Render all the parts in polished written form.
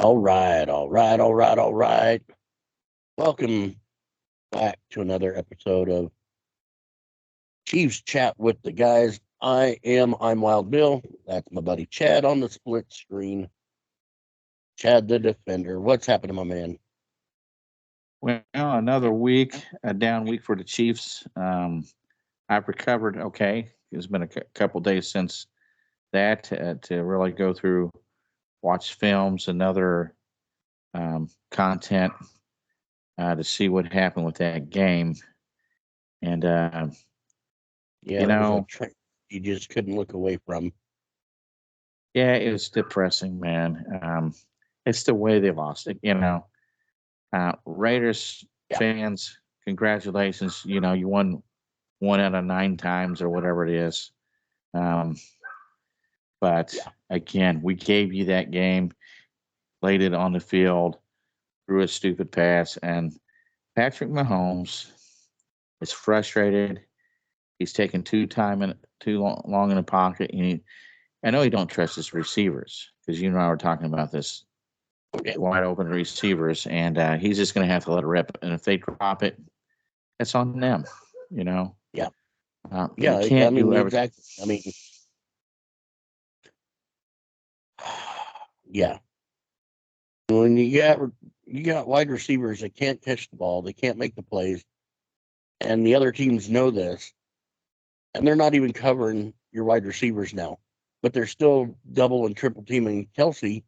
All right, all right, all right, all right. Welcome back to another episode of Chiefs Chat with the Guys. I'm Wild Bill. That's my buddy Chad on the split screen. Chad the defender. What's happening, my man? Well, another week, a down week for the Chiefs. I've recovered okay. It's been a couple days since that to really go through, watch films and other content to see what happened with that game. And, Yeah, it was a trend you just couldn't look away from. Yeah, it was depressing, man. It's the way they lost it, Raiders fans, congratulations. You won 1 out of 9 times or whatever it is. But again, we gave you that game, laid it on the field, threw a stupid pass, and Patrick Mahomes is frustrated. He's taking too long in the pocket. I know he don't trust his receivers because you and I were talking about this wide open receivers, and he's just going to have to let it rip. And if they drop it, it's on them. Yeah. You can't do everything. Exactly. I mean, yeah. When you got wide receivers that can't catch the ball, they can't make the plays, and the other teams know this, and they're not even covering your wide receivers now, but they're still double and triple teaming Kelsey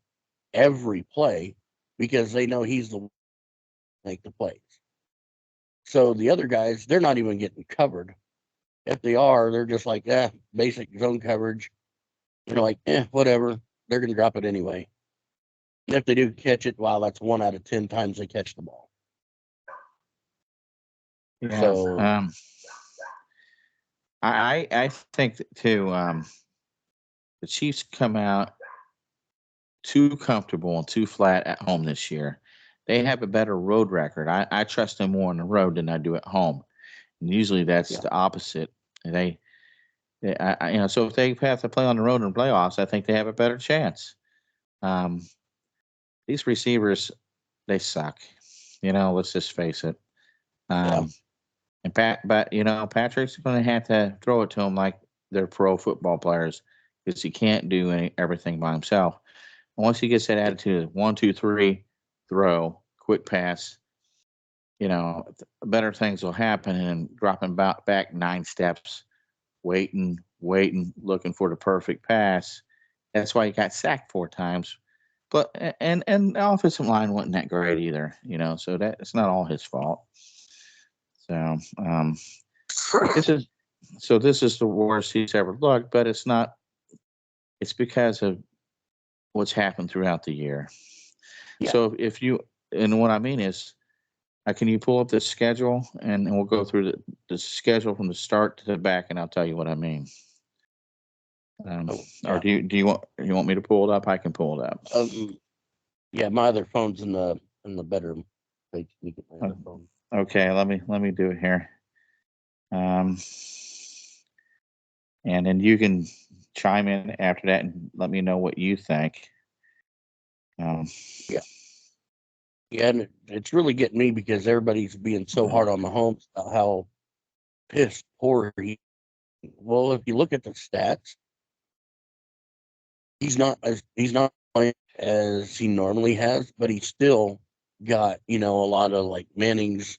every play because they know he's the make the plays. So the other guys, they're not even getting covered. If they are, they're just like, basic zone coverage. Whatever. They're going to drop it anyway. And if they do catch it, wow, that's 1 out of 10 times they catch the ball. Yeah. So, I think too, the Chiefs come out too comfortable and too flat at home this year. They have a better road record. I trust them more on the road than I do at home. And usually that's the opposite. So if they have to play on the road in the playoffs, I think they have a better chance. These receivers, they suck. Let's just face it. But Patrick's going to have to throw it to them like they're pro football players because he can't do everything by himself. And once he gets that attitude, 1, 2, 3, throw, quick pass, better things will happen. And dropping back 9 steps, waiting, looking for the perfect pass. That's why he got sacked 4 times. But and the offensive line wasn't that great either, so it's not all his fault. So this is the worst he's ever looked, but it's not. It's because of what's happened throughout the year. Yeah. So if you, and what I mean is, can you pull up the schedule and we'll go through the schedule from the start to the back, and I'll tell you what I mean. Or do you want me to pull it up? I can pull it up. My other phone's in the bedroom. Okay, let me do it here. And then you can chime in after that and let me know what you think. And it's really getting me because everybody's being so hard on Mahomes about how pissed poor he. Well, if you look at the stats, he's not playing as he normally has, but he's still got a lot of like Manning's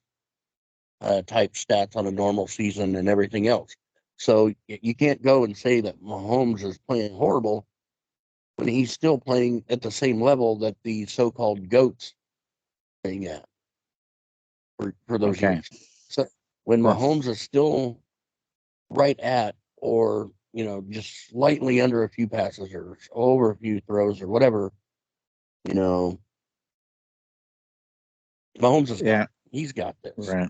type stats on a normal season and everything else. So you can't go and say that Mahomes is playing horrible when he's still playing at the same level that the so-called GOATs playing at for those years. So when Mahomes is still right at or just slightly under a few passes or over a few throws or whatever, Mahomes is he's got this. Right.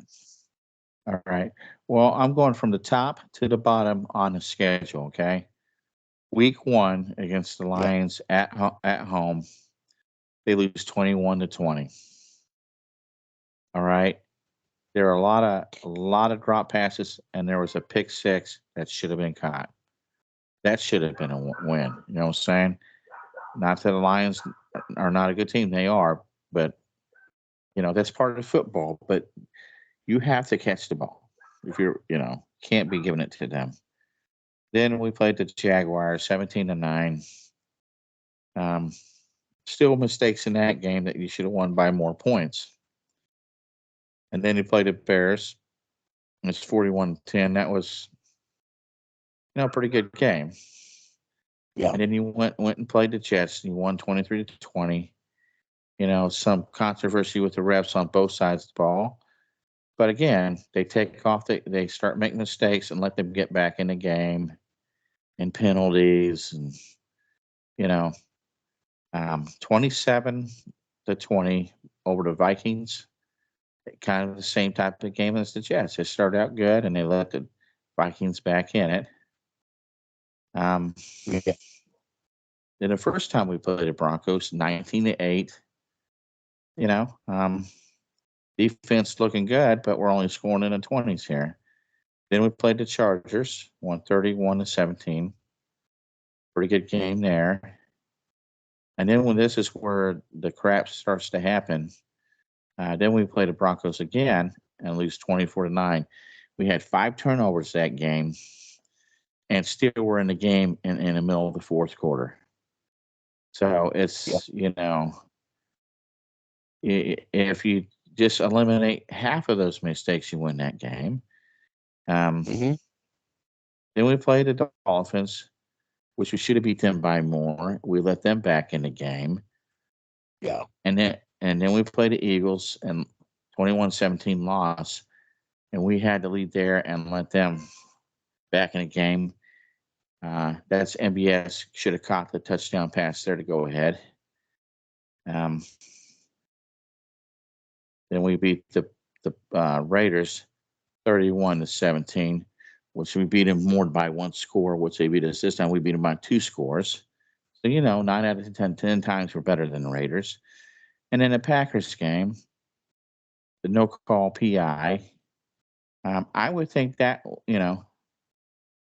All right. Well, I'm going from the top to the bottom on the schedule. Okay. Week 1 against the Lions at home, they lose 21-20. All right. There are a lot of drop passes, and there was a pick 6 that should have been caught. That should have been a win. You know what I'm saying? Not that the Lions are not a good team. They are. But, that's part of football. But you have to catch the ball. If can't be giving it to them. Then we played the Jaguars 17-9. Um, Still mistakes in that game that you should have won by more points. And then you played the Bears. It's 41-10. That was, a pretty good game. Yeah. And then you went and played the Jets and you won 23-20. Some controversy with the refs on both sides of the ball. But again, they take off, they start making mistakes and let them get back in the game and penalties and, 27-20 over the Vikings. Kind of the same type of game as the Jets. They started out good and they let the Vikings back in it. Yeah. Then the first time we played the Broncos, 19-8. Defense looking good, but we're only scoring in the 20s here. Then we played the Chargers, 131-17. Pretty good game there. And then when this is where the crap starts to happen, then we play the Broncos again and lose 24-9. We had 5 turnovers that game, and still we're in the game in the middle of the fourth quarter. So it's, if you just eliminate half of those mistakes, you win that game. Mm-hmm. Then we played the Dolphins, which we should have beat them by more. We let them back in the game. Yeah. And then we played the Eagles and 21-17 loss. And we had to lead there and let them back in the game. That's MBS should have caught the touchdown pass there to go ahead. Then we beat the Raiders 31-17, which we beat them more by 1 score, which they beat us this time. We beat them by 2 scores. So, 9 out of 10 times we're better than the Raiders. And then the Packers game, the no call PI. I would think that,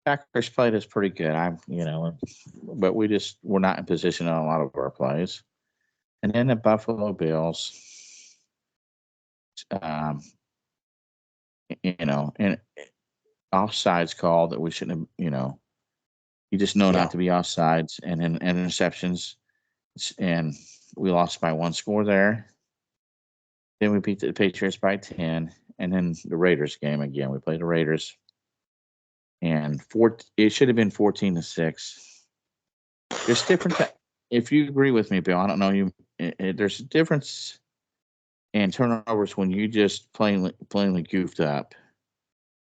Packers played us pretty good. But we're not in position on a lot of our plays. And then the Buffalo Bills, and offsides call that we shouldn't have, you just know Yeah. not to be offsides, and then interceptions, and we lost by 1 score there. Then we beat the Patriots by 10, and then the Raiders game again. We played the Raiders, and it should have been 14-6. There's different. If you agree with me, Bill, I don't know there's a difference in turnovers when you just plainly goofed up.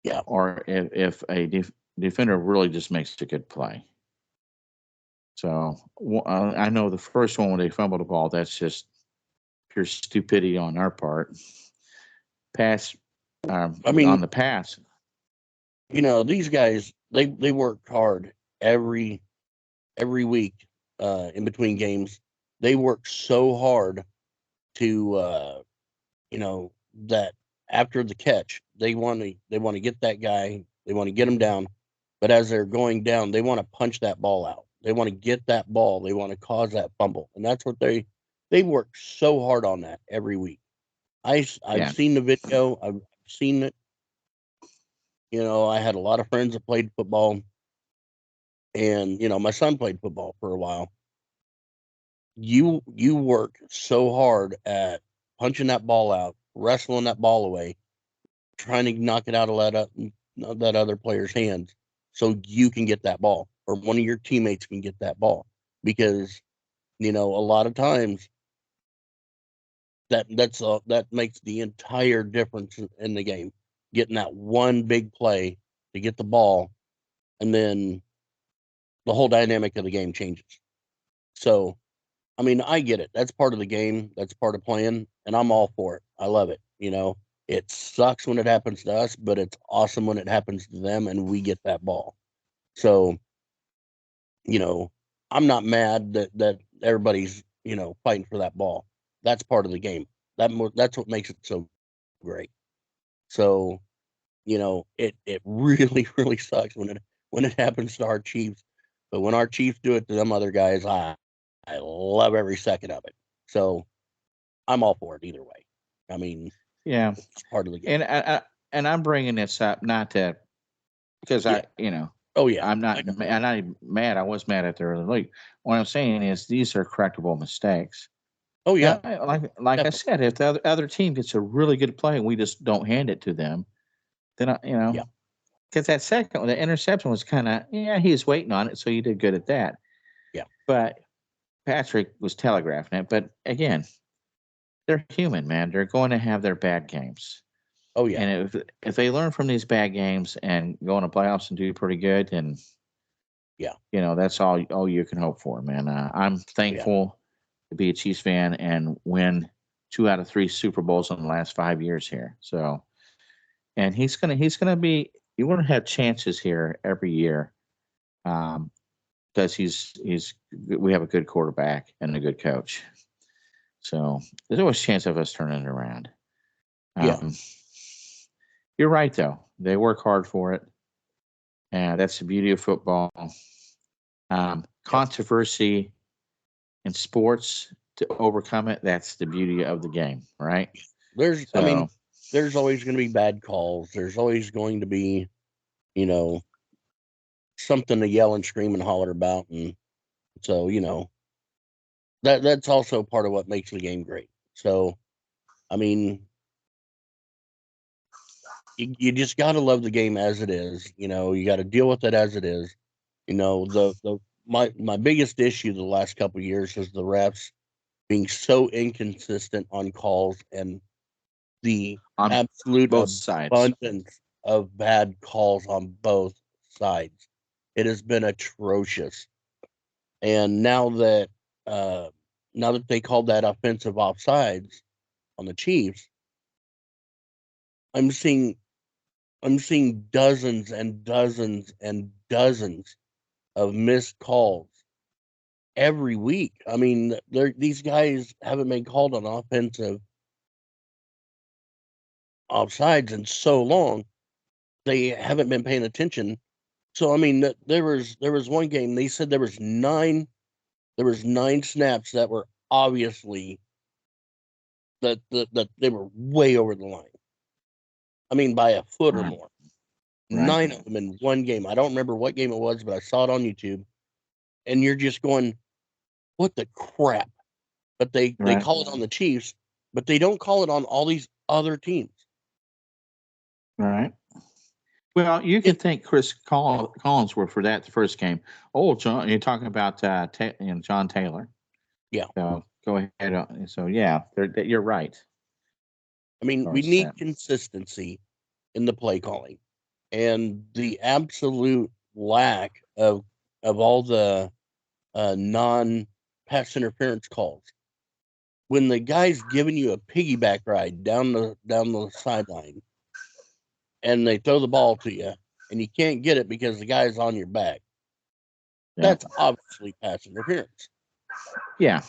Yeah. Or if a defender really just makes a good play. So I know the first one when they fumbled the ball, that's just pure stupidity on our part. Pass, I mean, on the pass. these guys, they work hard every week in between games. They work so hard to that after the catch, they want to get that guy, they want to get him down, but as they're going down, they want to punch that ball out. They want to get that ball. They want to cause that fumble, and that's what they work so hard on that every week. I've seen the video. I've seen it. I had a lot of friends that played football, and my son played football for a while. You work so hard at punching that ball out, wrestling that ball away, trying to knock it out of that other player's hands, so you can get that ball, or one of your teammates can get that ball, because a lot of times that makes the entire difference in the game. Getting that one big play to get the ball, and then the whole dynamic of the game changes. So, I mean, I get it. That's part of the game. That's part of playing, and I'm all for it. I love it. It sucks when it happens to us, but it's awesome when it happens to them and we get that ball. So, I'm not mad that everybody's, fighting for that ball. That's part of the game. That's what makes it so great. So, it really, really sucks when it happens to our Chiefs. But when our Chiefs do it to them other guys, I love every second of it. So I'm all for it either way. I mean, Yeah, it's part of the game. and I'm bringing this up not to because Yeah. Oh yeah. I know. I'm not even mad. I was mad at the early league. What I'm saying is these are correctable mistakes. Oh yeah. Like I Definitely. said, if the other team gets a really good play and we just don't hand it to them, then Yeah. because that second one, the interception was kind of he was waiting on it, so you did good at that. Yeah. But Patrick was telegraphing it. But again, they're human, man. They're going to have their bad games. Oh yeah. And if they learn from these bad games and go in the playoffs and do pretty good, then Yeah. that's all you can hope for, man. I'm Oh yeah. thankful to be a Chiefs fan and win 2 out of 3 Super Bowls in the last 5 years here. So, and he's gonna be you want to have chances here every year, because we have a good quarterback and a good coach. So there's always a chance of us turning it around. Yeah. Um, you're right though; they work hard for it, and that's the beauty of football. Yep. Controversy in sports to overcome it. That's the beauty of the game, right? I mean, So there's always going to be bad calls. There's always going to be, you know, something to yell and scream and holler about. And so, that's also part of what makes the game great. So, I mean, you just got to love the game as it is. You got to deal with it as it is. My biggest issue the last couple of years is the refs being so inconsistent on calls and the on absolute both sides, abundance of bad calls on both sides. It has been atrocious. And uh, now that they called that offensive offsides on the Chiefs, I'm seeing I'm seeing dozens and dozens and dozens of missed calls every week. I mean, these guys haven't been called on offensive offsides in so long. They haven't been paying attention. So I mean, there was one game they said there was nine snaps that were obviously that they were way over the line. I mean, by a foot or right? more. Right, Nine of them in one game. I don't remember what game it was, but I saw it on YouTube. And you're just going, what the crap? But they right, call it on the Chiefs, but they don't call it on all these other teams. right. Well, you can It thank Chris Collinsworth for that the first game. Oh, John, you're talking about John Taylor. Yeah. So go ahead. So yeah, you're right. I mean, Or we is that need consistency in the play calling, and the absolute lack of all the non pass interference calls. When the guy's giving you a piggyback ride down the sideline, and they throw the ball to you, and you can't get it because the guy's on your back, yeah, that's obviously pass interference. yeah,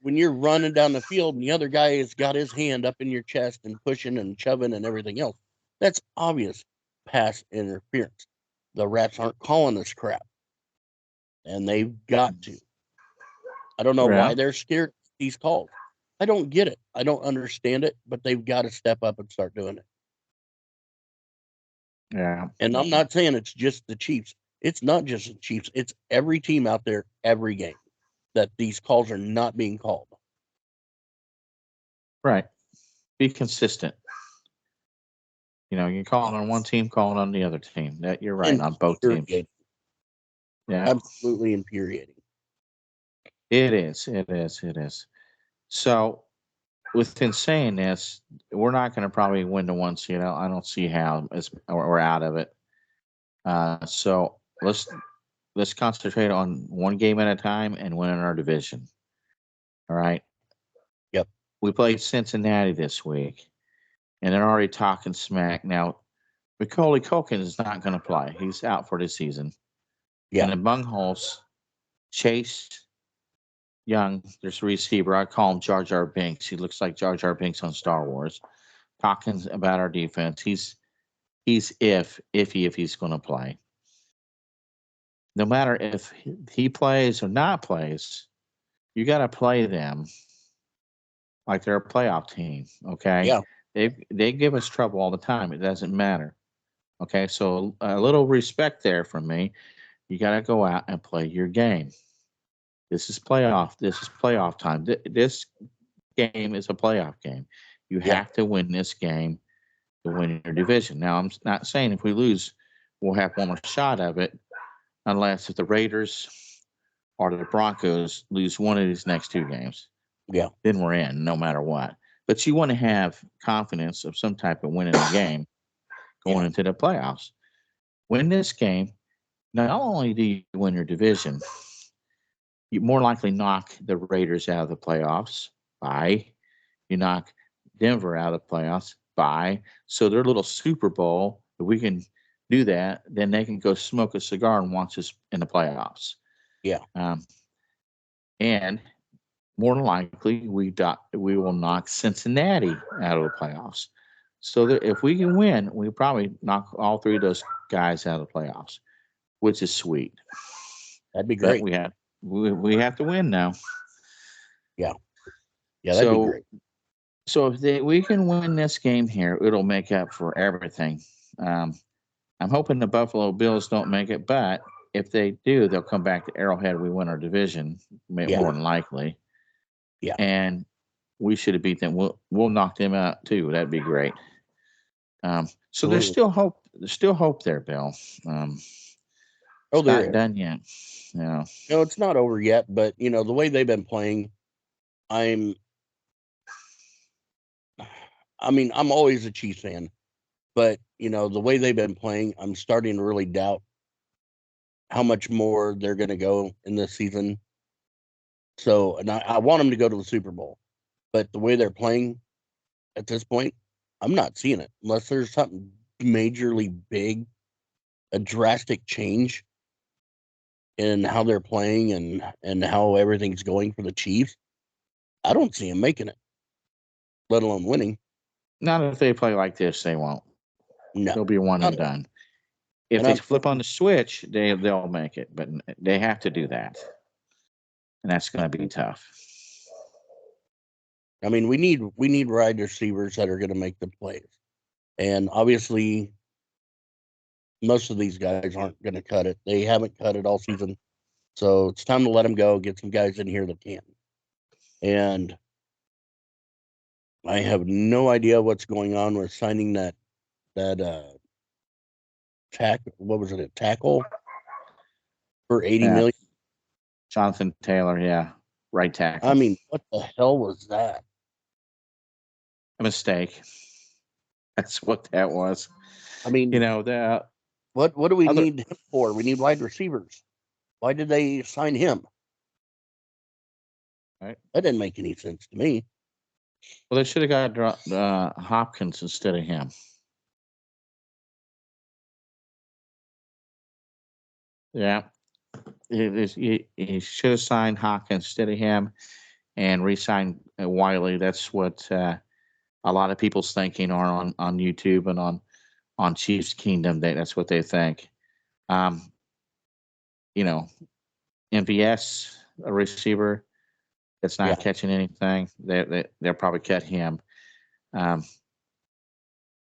When you're running down the field and the other guy has got his hand up in your chest and pushing and shoving and everything else, that's obvious pass interference. The refs aren't calling this crap, and they've got to. I don't know why yeah, they're scared of these calls. I don't get it. I don't understand it, but they've got to step up and start doing it. yeah. And I'm not saying it's just the Chiefs. It's not just the Chiefs. It's every team out there, every game that these calls are not being called. Right. Be consistent. You call it on one team, call it on the other team. That you're right on both teams. Infuriating. Yeah, Absolutely infuriating. it is. It is. It is. So, within saying this, we're not going to probably win the one seed. I don't see how we're out of it. So let's concentrate on one game at a time and winning our division. All right. Yep. We played Cincinnati this week, and they're already talking smack. Now, Macaulay Culkin is not going to play. He's out for the season. Yeah. And the Bungholes, Chase Young, there's a receiver. I call him Jar Jar Binks. He looks like Jar Jar Binks on Star Wars. Talking about our defense. He's if he's going to play. No matter if he plays or not plays, you got to play them like they're a playoff team. Okay, Yeah. they give us trouble all the time. It doesn't matter. Okay, so a little respect there from me. You got to go out and play your game. This is playoff. This is playoff time. This game is a playoff game. You Yeah. have to win this game to win your division. Now, I'm not saying if we lose, we'll have one more shot of it, unless if the Raiders or the Broncos lose one of these next two games. Yeah. Then we're in, no matter what. But you want to have confidence of some type of winning the game going into the playoffs. Win this game. Not only do you win your division, you more likely knock the Raiders out of the playoffs. Bye. You knock Denver out of the playoffs. Bye. So their little Super Bowl, if we can do that, then they can go smoke a cigar and watch us in the playoffs. Yeah. And more than likely, we will knock Cincinnati out of the playoffs. So that if we can win, we probably knock all three of those guys out of the playoffs, which is sweet. That'd be But great. we have to win now. Yeah. Yeah, that'd be great. So if we can win this game here, it'll make up for everything. I'm hoping the Buffalo Bills don't make it, but if they do, they'll come back to Arrowhead. We win our division, Yeah. more than likely. Yeah. And we should have beat them. We'll knock them out too. That'd be great. So there's still hope. There's still hope there, Bill. It's not done yet. No, it's not over yet. But the way they've been playing, I'm always a Chiefs fan, but the way they've been playing, I'm starting to really doubt how much more they're going to go in this season. So, and I want them to go to the Super Bowl, but the way they're playing at this point, I'm not seeing it unless there's something majorly big, a drastic change in how they're playing and how everything's going for the Chiefs. I don't see them making it, let alone winning. Not if they play like this, they won't. No, they'll be one and done. If they flip on the switch, they'll make it, but they have to do that, and that's going to be tough. I mean, we need wide receivers that are going to make the plays, and obviously, most of these guys aren't going to cut it. They haven't cut it all season, so it's time to let them go. Get some guys in here that can. And I have no idea what's going on with signing that what was it, a tackle for $80 million? Jonathan Taylor, yeah, right tackle. I mean, what the hell was that? A mistake. That's what that was. I mean, that. What do we need him for? We need wide receivers. Why did they sign him? Right. That didn't make any sense to me. Well, they should have got Hopkins instead of him. Yeah. He should have signed Hopkins instead of him and re-signed Wiley. That's what a lot of people's thinking are on YouTube and on Chiefs Kingdom. That's what they think. MVS, a receiver that's not catching anything, they'll probably cut him.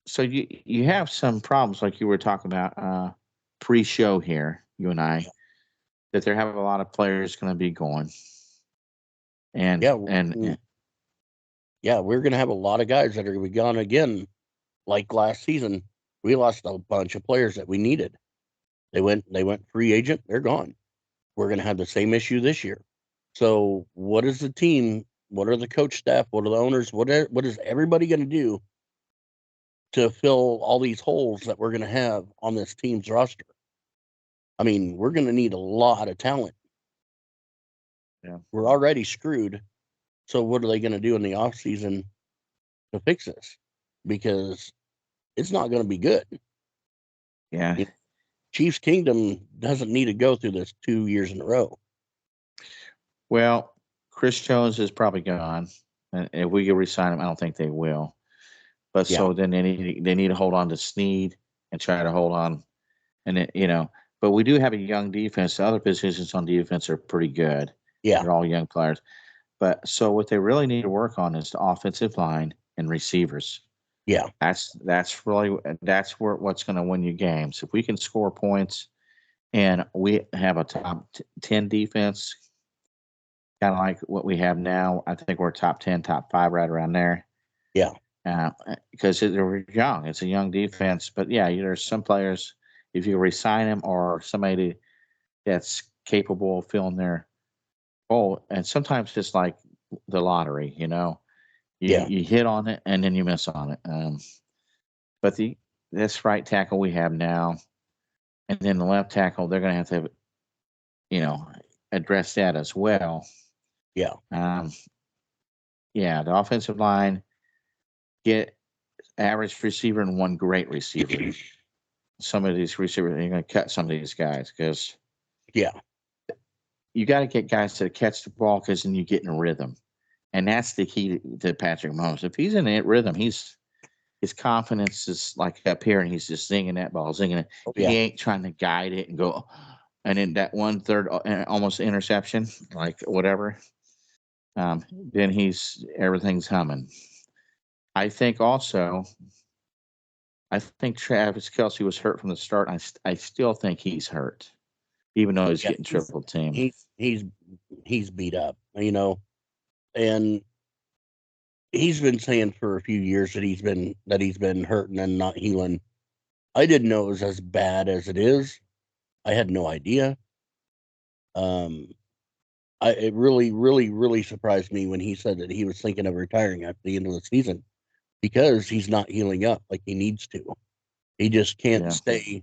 So you have some problems like you were talking about pre-show here, you and I, that there have a lot of players going to be going. And we're going to have a lot of guys that are going to be gone again. Like last season, we lost a bunch of players that we needed. They went free agent. They're gone. We're going to have the same issue this year. So what is the team? What are the coach staff? What are the owners? What is everybody going to do to fill all these holes that we're going to have on this team's roster? I mean, we're going to need a lot of talent. Yeah. We're already screwed. So what are they going to do in the offseason to fix this? Because it's not going to be good. Yeah. Chiefs Kingdom doesn't need to go through this 2 years in a row. Well, Chris Jones is probably gone. And if we can re-sign him, I don't think they will. But so then they need to hold on to Snead and try to hold on. And but we do have a young defense. The other positions on defense are pretty good. Yeah. They're all young players. But so what they really need to work on is the offensive line and receivers. Yeah. That's really that's where what's going to win you games. If we can score points and we have a top 10 defense, kind of like what we have now, I think we're top 10, top 5, right around there. Yeah. Because they're young. It's a young defense. But yeah, there's some players, if you resign them or somebody that's capable of filling their role, and sometimes it's like the lottery, Yeah. you hit on it and then you miss on it. But this right tackle we have now, and then the left tackle, they're going to have to, address that as well. Yeah. Yeah, the offensive line, get average receiver and one great receiver. Some of these receivers, you're going to cut some of these guys because Yeah. you got to get guys to catch the ball because then you get in a rhythm. And that's the key to Patrick Mahomes. If he's in a rhythm, his confidence is like up here and he's just zinging that ball, zinging it. Oh, He yeah. ain't trying to guide it and go, and then that 1/3 almost interception, like whatever. Then everything's humming. I think also, Travis Kelsey was hurt from the start. I still think he's hurt, even though he's Yeah. getting triple team. He's beat up, and he's been saying for a few years that he's been hurting and not healing. I didn't know it was as bad as it is. I had no idea. It really, really, really surprised me when he said that he was thinking of retiring at the end of the season because he's not healing up like he needs to. He just can't Yeah. stay.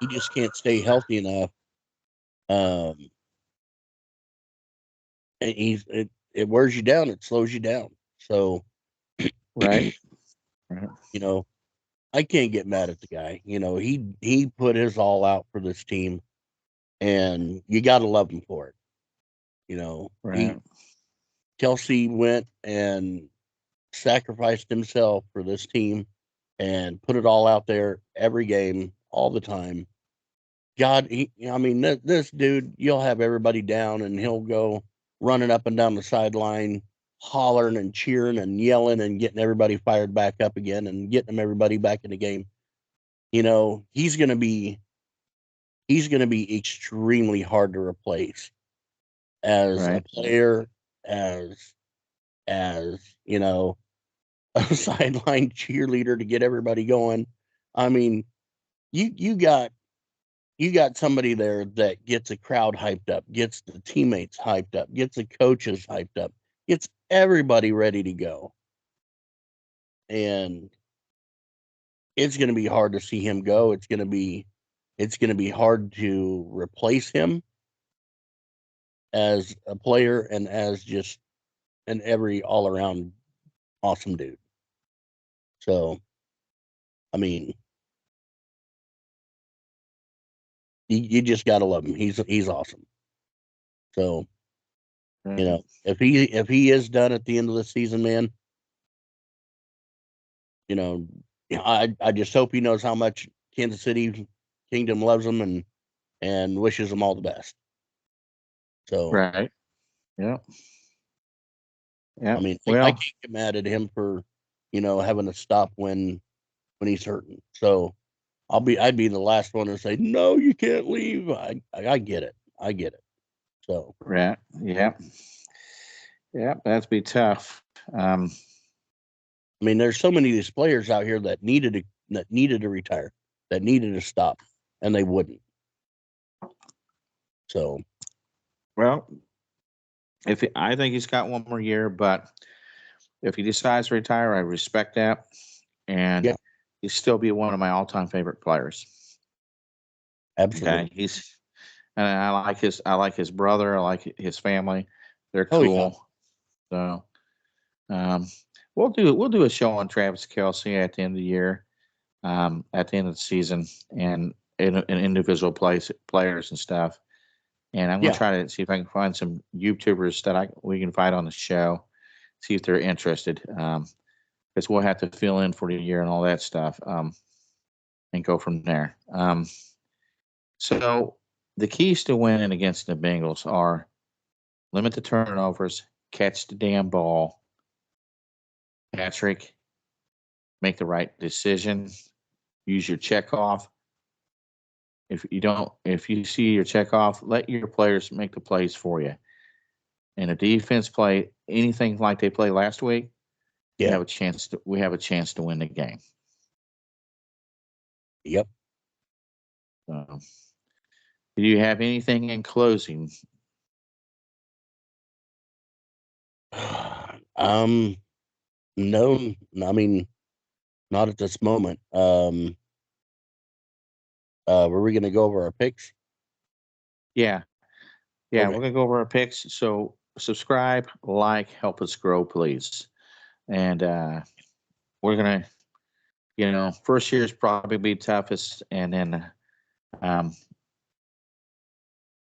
He just can't stay healthy enough. And it wears you down. It slows you down. So, Right. Right. I can't get mad at the guy. He put his all out for this team, and you got to love him for it. Right. Kelsey went and sacrificed himself for this team and put it all out there every game, all the time. God, this dude, you'll have everybody down, and he'll go running up and down the sideline, hollering and cheering and yelling and getting everybody fired back up again and getting them everybody back in the game. He's gonna be extremely hard to replace as a Right. player, as a sideline cheerleader to get everybody going. I mean, you got somebody there that gets a crowd hyped up, gets the teammates hyped up, gets the coaches hyped up, gets everybody ready to go. And it's going to be hard to see him go. It's going to be hard to replace him as a player and as just an every all around awesome dude. So, I mean, you just got to love him. He's awesome. So, Right. if he is done at the end of the season, man, I just hope he knows how much Kansas City Kingdom loves him and wishes him all the best. So, Right. Yeah. Yeah. I mean, I Well, can't get mad at him for, having to stop when he's hurting. So I'd be the last one to say, no, you can't leave. I get it. I get it. So, right. Yeah. Yeah. That'd be tough. I mean, there's so many of these players out here that needed to retire, that needed to stop, and they wouldn't. So, Well, I think he's got one more year, but if he decides to retire, I respect that, and yeah, he'll still be one of my all-time favorite players. Okay, absolutely. and I like his brother. I like his family. They're Oh, yeah. cool. So, um, we'll do a show on Travis Kelsey at the end of the year, at the end of the season, and individual players and stuff. And I'm gonna Yeah. try to see if I can find some YouTubers that we can find on the show, see if they're interested. Because we'll have to fill in for the year and all that stuff, and go from there. So the keys to winning against the Bengals are limit the turnovers, catch the damn ball. Patrick, make the right decision. Use your check off. If you see your check off, let your players make the plays for you. And a defense play anything like they played last week, we Yeah. have a chance to win the game. Yep. Do you have anything in closing? No, I mean, not at this moment. Were we going to go over our picks? Yeah. Okay. We're gonna go over our picks. So subscribe, like, help us grow, please. And we're gonna, first year is probably be toughest, and then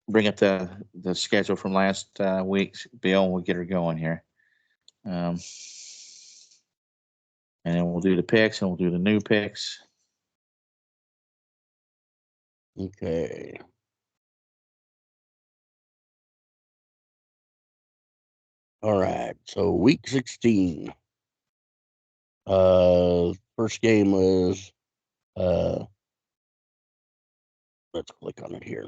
bring up the schedule from last week's Bill, and we'll get her going here. And then we'll do the picks, and we'll do the new picks. Okay. All right. So week 16. First game was let's click on it here.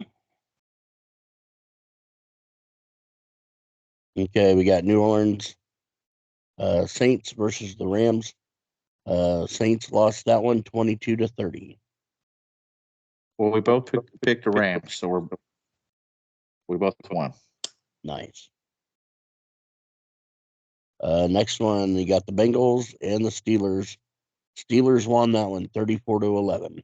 Okay, we got New Orleans Saints versus the Rams. Saints lost that one 22-30. Well, we both picked the Rams, so we both won. Nice. Next one, you got the Bengals and the Steelers. Steelers won that one 34-11.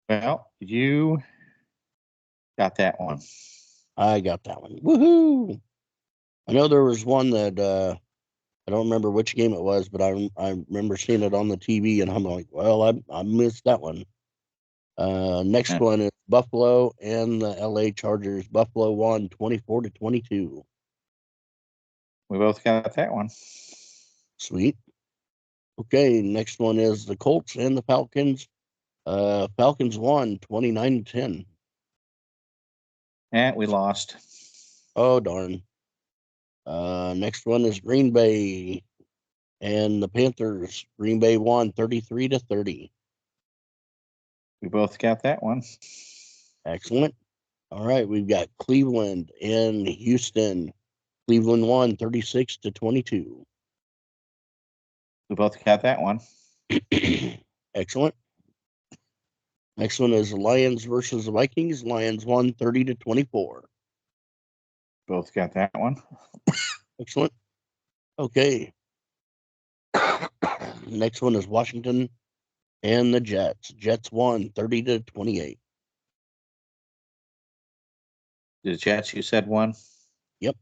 Well, you got that one. I got that one. Woohoo! I know there was one that I don't remember which game it was, but I remember seeing it on the TV, and I'm like, well, I missed that one. Next one is Buffalo and the LA Chargers. Buffalo won 24-22. We both got that one. Sweet. Okay, next one is the Colts and the Falcons. Falcons won 29-10. And we lost. Oh, darn. Next one is Green Bay and the Panthers. Green Bay won 33-30. We both got that one. Excellent. All right, we've got Cleveland and Houston. Cleveland won 36-22. We both got that one. Excellent. Next one is Lions versus the Vikings. Lions won 30-24. Both got that one. Excellent. Okay. Next one is Washington and the Jets. Jets won 30-28. The Jets, you said one? Yep.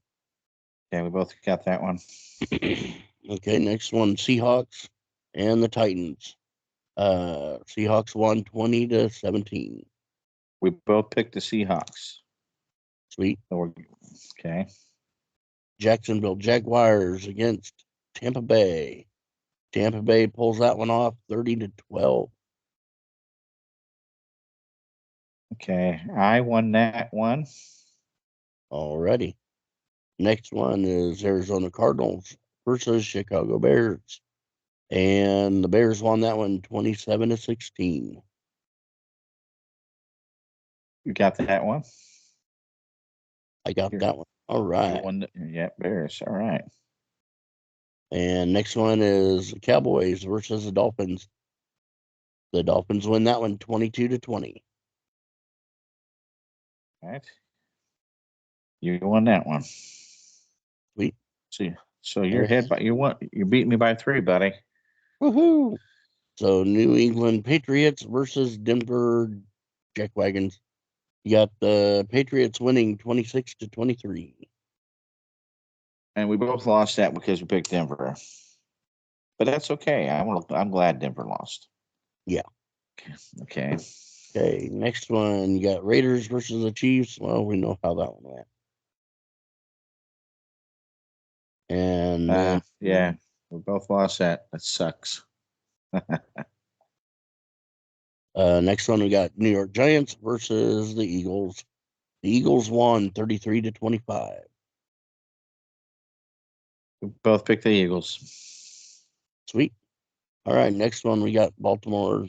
Okay, we both got that one. Okay, next one, Seahawks and the Titans. Seahawks won 20-17. We both picked the Seahawks. Sweet. Okay. Jacksonville Jaguars against Tampa Bay. Tampa Bay pulls that one off 30-12. Okay, I won that one. Alrighty. Next one is Arizona Cardinals versus Chicago Bears. And the Bears won that one 27-16. You got that one? I got that one. All right. Yeah, Bears. All right. And next one is the Cowboys versus the Dolphins. The Dolphins win that one 22-20. All right. You won that one. Sweet. So you're ahead by you beat me by 3, buddy. Woohoo! So New England Patriots versus Denver Jackwagons. You got the Patriots winning 26-23. And we both lost that because we picked Denver. But that's okay. I'm glad Denver lost. Yeah. Okay. Okay. Next one, you got Raiders versus the Chiefs. Well, we know how that one went. And yeah, we both lost that. That sucks. Next one, we got New York Giants versus the Eagles. The Eagles won 33-25. We both picked the Eagles. Sweet. All right, next one we got Baltimore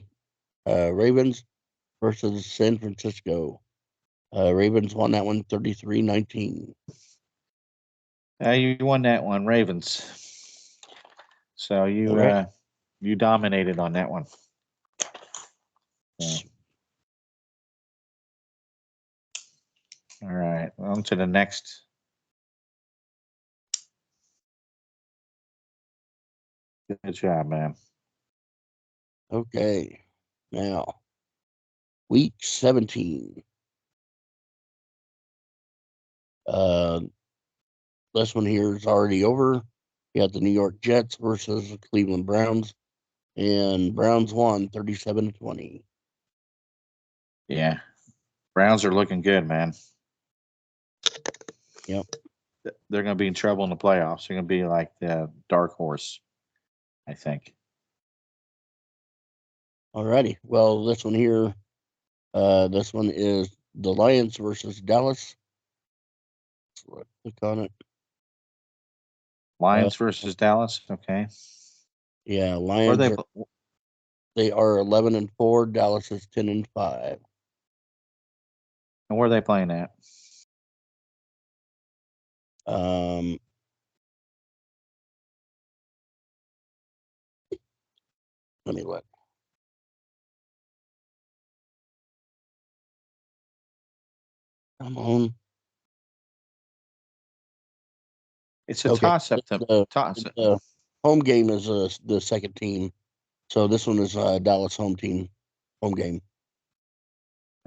Ravens versus San Francisco. Ravens won that one 33-19. You won that one, Ravens. So you All right. you dominated on that one. So, all right, on to the next. Good job, man. Okay. Now, week 17. This one here is already over. You got the New York Jets versus the Cleveland Browns, and Browns won 37-20. Yeah, Browns are looking good, man. Yep. They're going to be in trouble in the playoffs. They're going to be like the dark horse, I think. Alrighty. Well, this one here, this one is the Lions versus Dallas. Let's click on it. Lions versus Dallas. Okay. Yeah, Where Lions they? they are 11-4. Dallas is 10-5. And where are they playing at? Let me look. Come on. It's a Okay. toss-up. The home game is the second team. So this one is Dallas home game.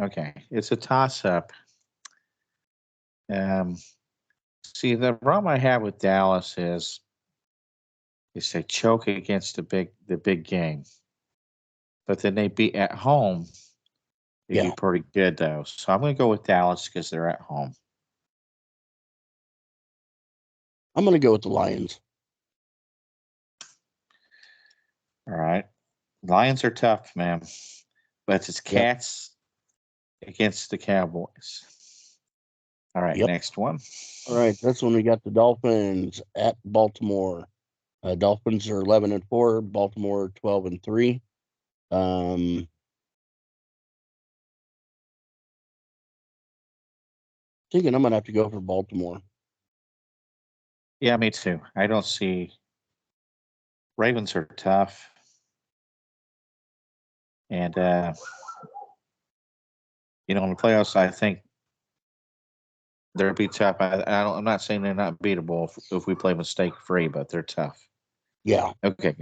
Okay, it's a toss-up. See, the problem I have with Dallas is they choke against the big game, but then they beat at home. They Yeah, do pretty good though. So I'm going to go with Dallas because they're at home. I'm going to go with the Lions. All right, Lions are tough, man, but it's Yep. Cats against the Cowboys. All right, Yep. next one. All right, this one we got the Dolphins at Baltimore. Dolphins are 11-4. Baltimore 12-3. Thinking I'm gonna have to go for Baltimore. Yeah, me too. I don't see Ravens are tough, and in the playoffs, I think they'll be tough. I'm not saying they're not beatable if we play mistake free, but they're tough. Yeah. Okay.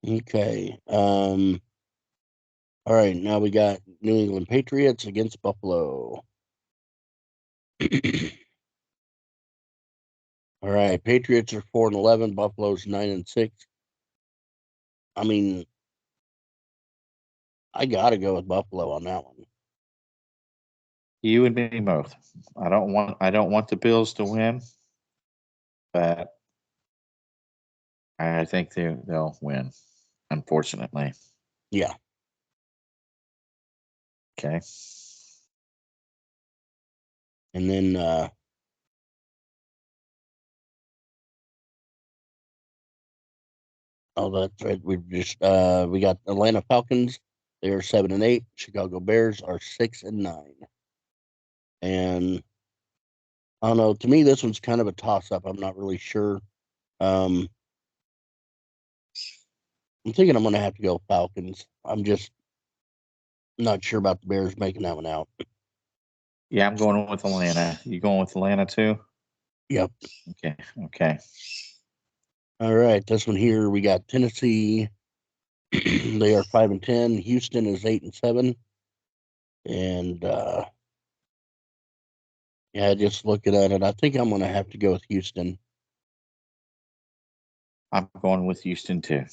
Okay. All right, now we got New England Patriots against Buffalo. All right, Patriots are 4-11. Buffalo's 9-6. I mean, I gotta go with Buffalo on that one. You and me both. I don't want the Bills to win, but I think they'll win. Unfortunately. Yeah. Okay. And then oh, that's right. We got Atlanta Falcons. They are 7-8. Chicago Bears are 6-9. And I don't know. To me, this one's kind of a toss-up. I'm not really sure. I'm thinking I'm going to have to go Falcons. I'm just not sure about the Bears making that one out. Yeah, I'm going with Atlanta. You going with Atlanta too? Yep. Okay. Okay. All right. This one here, we got Tennessee. They are 5-10. Houston is 8-7. And yeah, just looking at it, I think I'm going to have to go with Houston. I'm going with Houston too.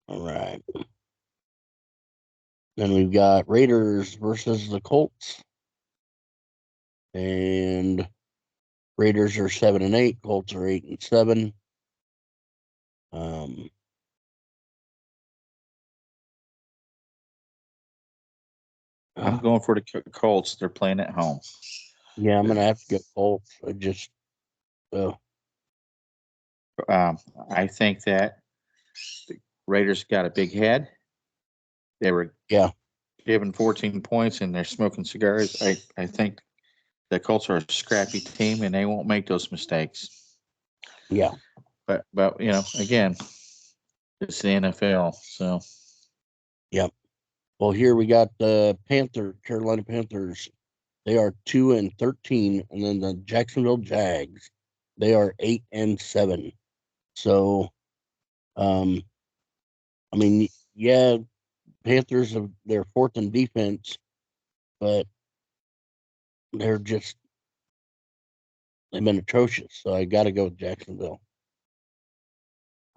All right. Then we've got Raiders versus the Colts. And Raiders are 7-8. Colts are 8-7. I'm going for the Colts. They're playing at home. Yeah, I'm gonna have to go Colts. I just I think that the Raiders got a big head. They were given 14 points and they're smoking cigars. I think the Colts are a scrappy team and they won't make those mistakes. Yeah. But again, it's the NFL, so. Yep. Well, here we got the Carolina Panthers. They are 2-13, and then the Jacksonville Jags, they are 8-7. So, I mean, yeah, Panthers they're fourth in defense, but they've been atrocious. So I got to go with Jacksonville.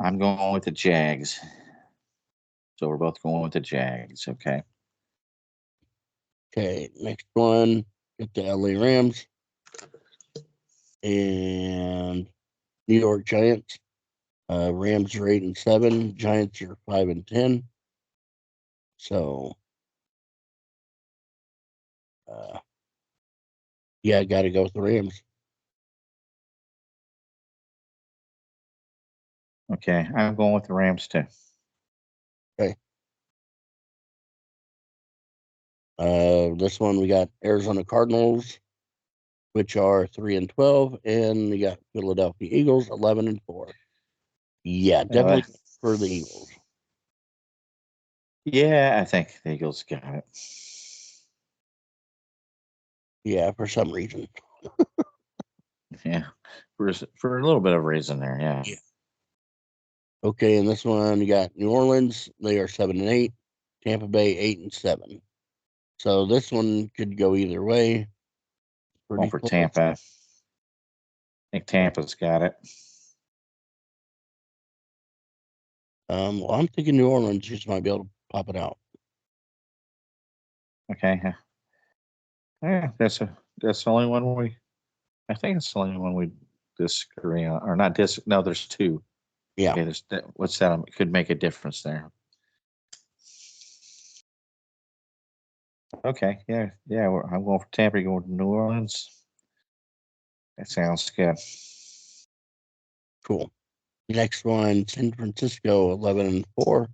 I'm going with the Jags. So we're both going with the Jags. Okay. Okay, next one, get the LA Rams and New York Giants. Rams are 8-7. Giants are 5-10. So, yeah, I got to go with the Rams. Okay, I'm going with the Rams too. Okay. This one we got Arizona Cardinals, which are 3-12, and we got Philadelphia Eagles 11-4. Yeah, definitely for the Eagles. Yeah, I think the Eagles got it. Yeah, for some reason. Yeah, for a little bit of reason there. Yeah. Okay, and this one you got New Orleans. They are 7-8. Tampa Bay 8-7. So this one could go either way. Going for Tampa. I think Tampa's got it. Well, I'm thinking New Orleans just might be able to pop it out. Okay. Yeah, that's the only one I think it's the only one we disagree on, or not no, there's two. Yeah. Okay, what's that? It could make a difference there. Okay, yeah. I'm going for Tampa, going to New Orleans. That sounds good. Cool. Next one, San Francisco 11-4,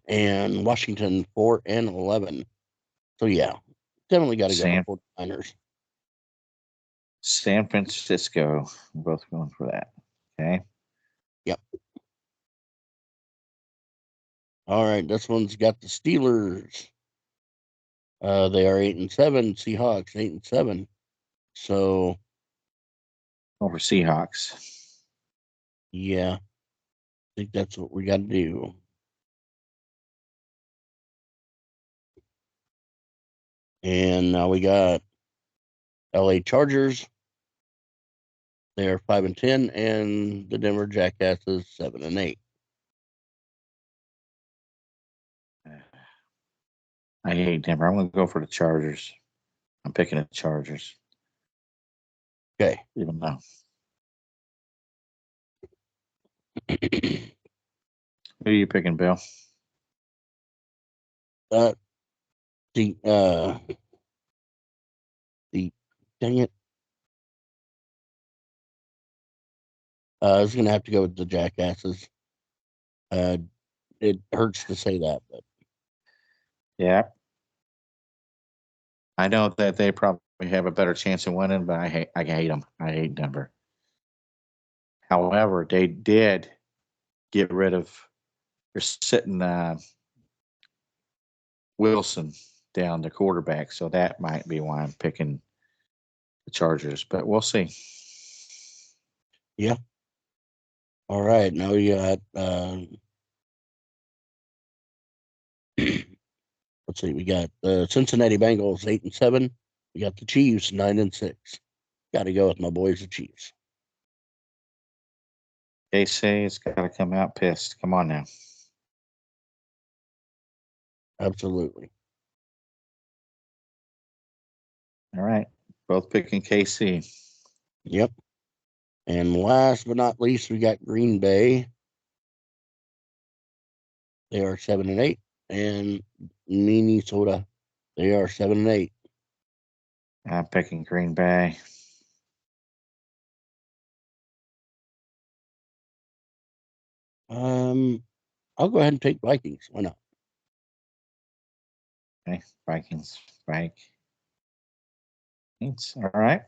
and Washington 4-11. So yeah, definitely got to go for 49ers. San Francisco, we're both going for that. Okay. Yep. All right, this one's got the Steelers. They are 8-7. Seahawks 8-7. So over Seahawks. Yeah, I think that's what we got to do. And now we got LA Chargers. They are 5-10, and the Denver Jackasses 7-8. I hate Denver. I'm going to go for the Chargers. I'm picking the Chargers. Okay. Even though. Who are you picking, Bill? The dang it. I was gonna have to go with the Jackasses. It hurts to say that, but yeah, I know that they probably have a better chance of winning, but I hate them. I hate Denver. However, they did get rid of. They're sitting Wilson down, the quarterback, so that might be why I'm picking the Chargers. But we'll see. yeah. All right, now we got let's see, we got the Cincinnati Bengals 8-7. We got the Chiefs 9-6. Got to go with my boys, the Chiefs. They say it's got to come out pissed. Come on now. Absolutely. All right, both picking KC. Yep. And last but not least, we got Green Bay. They are 7-8, and Minnesota They are 7-8. I'm picking Green Bay. I'll go ahead and take Vikings. Why not? Okay, Vikings. All right.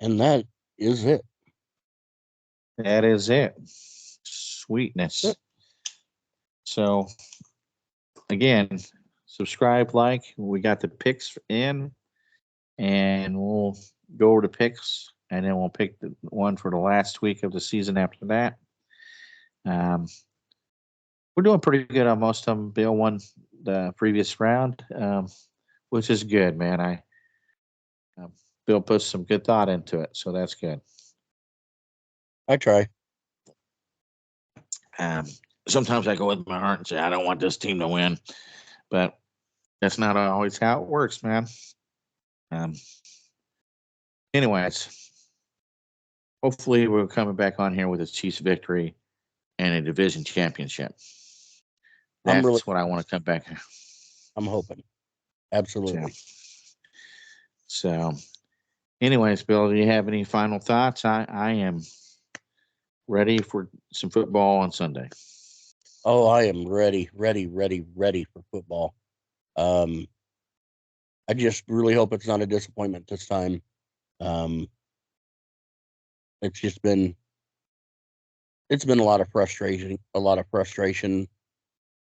And that is it. That is it. Sweetness. Yep. So, again, subscribe, like. We got the picks in, and we'll go over the picks, and then we'll pick the one for the last week of the season after that. We're doing pretty good on most of them. Bill won the previous round, which is good, man. Bill put some good thought into it, so that's good. I try. Um, Sometimes I go with my heart and say I don't want this team to win, but that's not always how it works, man. Anyways, hopefully we're coming back on here with a Chiefs victory and a division championship. That's what I want to come back. I'm hoping. Absolutely. So, anyways, Bill, do you have any final thoughts? I am ready for some football on Sunday. Oh, I am ready for football. I just really hope it's not a disappointment this time. It's been a lot of frustration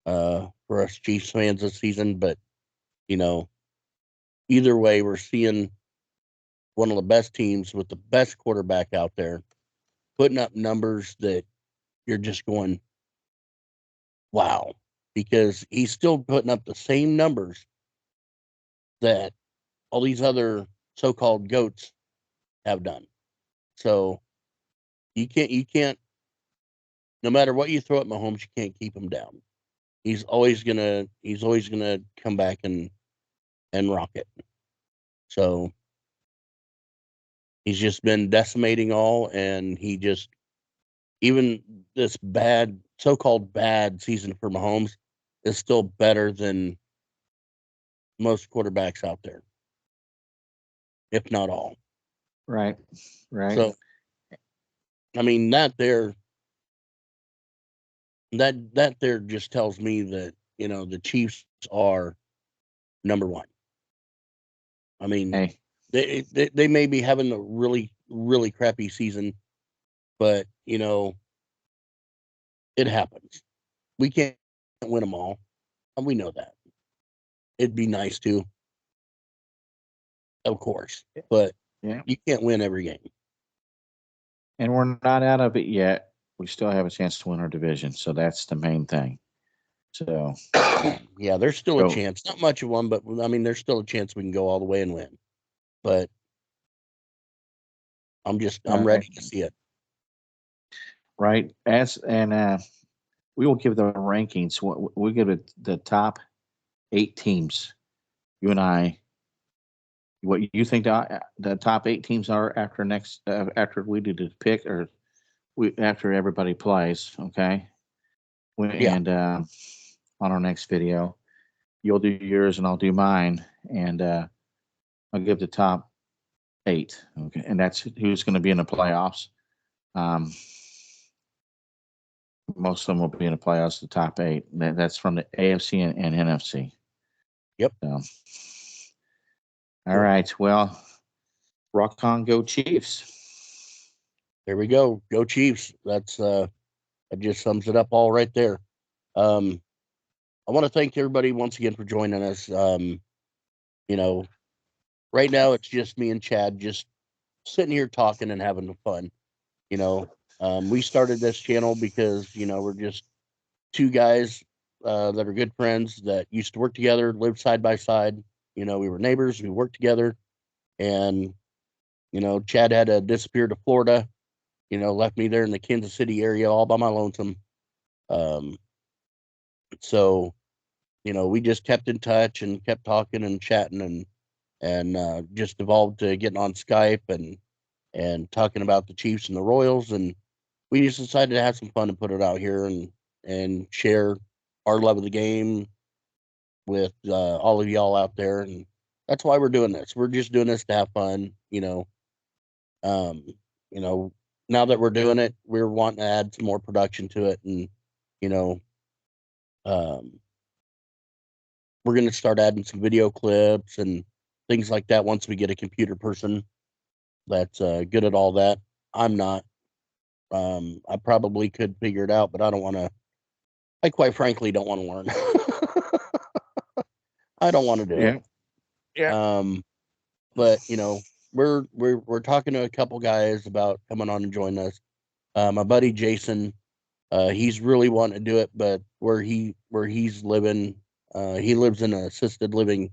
for us Chiefs fans this season, but either way, we're seeing one of the best teams with the best quarterback out there putting up numbers that you're just going, wow, because he's still putting up the same numbers that all these other so-called goats have done. So you can't, no matter what you throw at Mahomes, you can't keep him down. He's always gonna come back and rock it. So he's just been decimating all, and he just, even this so-called bad season for Mahomes is still better than most quarterbacks out there, if not all. Right. So, I mean, that there just tells me that, the Chiefs are number one. I mean, hey, they may be having a really, really crappy season, but, it happens. We can't win them all. And we know that. It'd be nice to, of course, but yeah. you can't win every game. And we're not out of it yet. We still have a chance to win our division, so that's the main thing. So, yeah, there's still a chance. Not much of one, but I mean, there's still a chance we can go all the way and win. But I'm ready to see it. Right. We will give the rankings. We give it the top 8 teams. You and I. What you think the top 8 teams are after we do the pick, or after everybody plays? Okay. And on our next video, you'll do yours and I'll do mine, and I'll give the top 8. Okay, and that's who's going to be in the playoffs. Most of them will be in the playoffs. The top 8. That's from the AFC and NFC. Yep. So, all right. Well, rock on, go Chiefs. There we go. Go Chiefs. That just sums it up all right there. I want to thank everybody once again for joining us. Right now it's just me and Chad just sitting here talking and having fun. We started this channel because, we're just two guys that are good friends that used to work together, lived side by side. We were neighbors, we worked together, and, Chad had to disappear to Florida, left me there in the Kansas City area all by my lonesome. So, we just kept in touch and kept talking and chatting, and just evolved to getting on Skype and talking about the Chiefs and the Royals. And we just decided to have some fun and put it out here and share our love of the game, with all of y'all out there, and that's why we're doing this. We're just doing this to have fun, um, now that we're doing it, we're wanting to add some more production to it, and you know, um, we're going to start adding some video clips and things like that once we get a computer person that's good at all that. I'm not. I probably could figure it out, but I don't want to. I quite frankly don't want to learn. I don't want to do Yeah. it. Yeah. But we're talking to a couple guys about coming on and joining us. My buddy Jason, he's really wanting to do it, but where he's living, he lives in an assisted living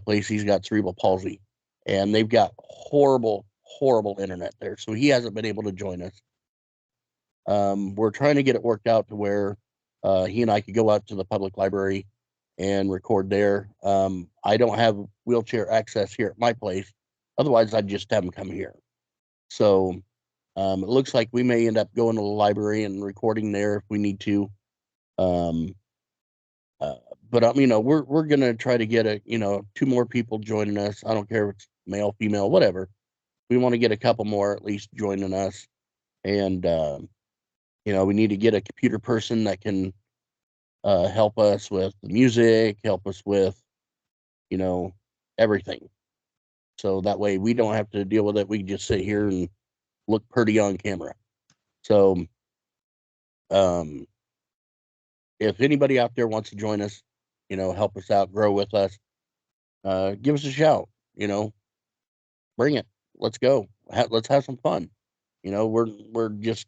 place. He's got cerebral palsy, and they've got horrible internet there, so he hasn't been able to join us. We're trying to get it worked out to where he and I could go out to the public library and record there. I don't have wheelchair access here at my place. Otherwise, I'd just have him come here. So it looks like we may end up going to the library and recording there if we need to. Um, but we're gonna try to get two more people joining us. I don't care if it's male, female, whatever. We want to get a couple more at least joining us, and we need to get a computer person that can help us with the music, help us with everything. So that way we don't have to deal with it. We can just sit here and look pretty on camera. So if anybody out there wants to join us, help us out, grow with us, give us a shout, bring it. Let's go. Let's have some fun. We're just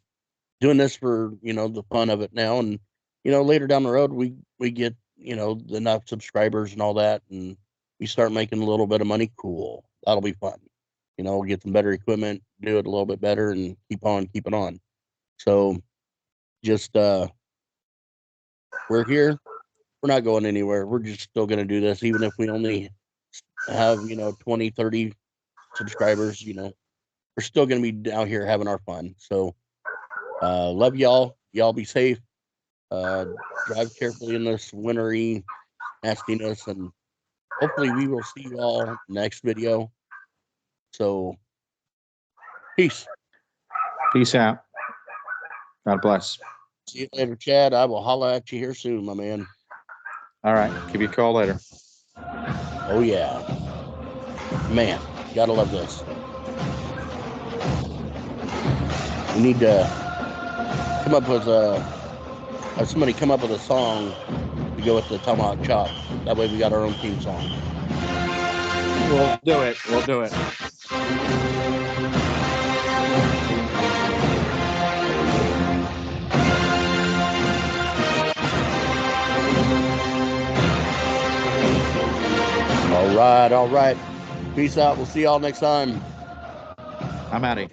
doing this for, the fun of it now. And, later down the road, we get, enough subscribers and all that. And we start making a little bit of money. Cool. That'll be fun. We'll get some better equipment, do it a little bit better, and keep it on. So just, we're here. We're not going anywhere. We're just still going to do this, even if we only have, 20, 30 subscribers, we're still going to be out here having our fun. So, love y'all. Y'all be safe. Drive carefully in this wintry nastiness, and hopefully we will see you all next video. So, peace. Peace out. God bless. See you later, Chad. I will holla at you here soon, my man. All right. Give you a call later. Oh, yeah. Man, gotta love this. We need to come up with have somebody come up with a song to go with the Tomahawk Chop. That way we got our own theme song. We'll do it. We'll do it. All right. Peace out. We'll see y'all next time. I'm out of here.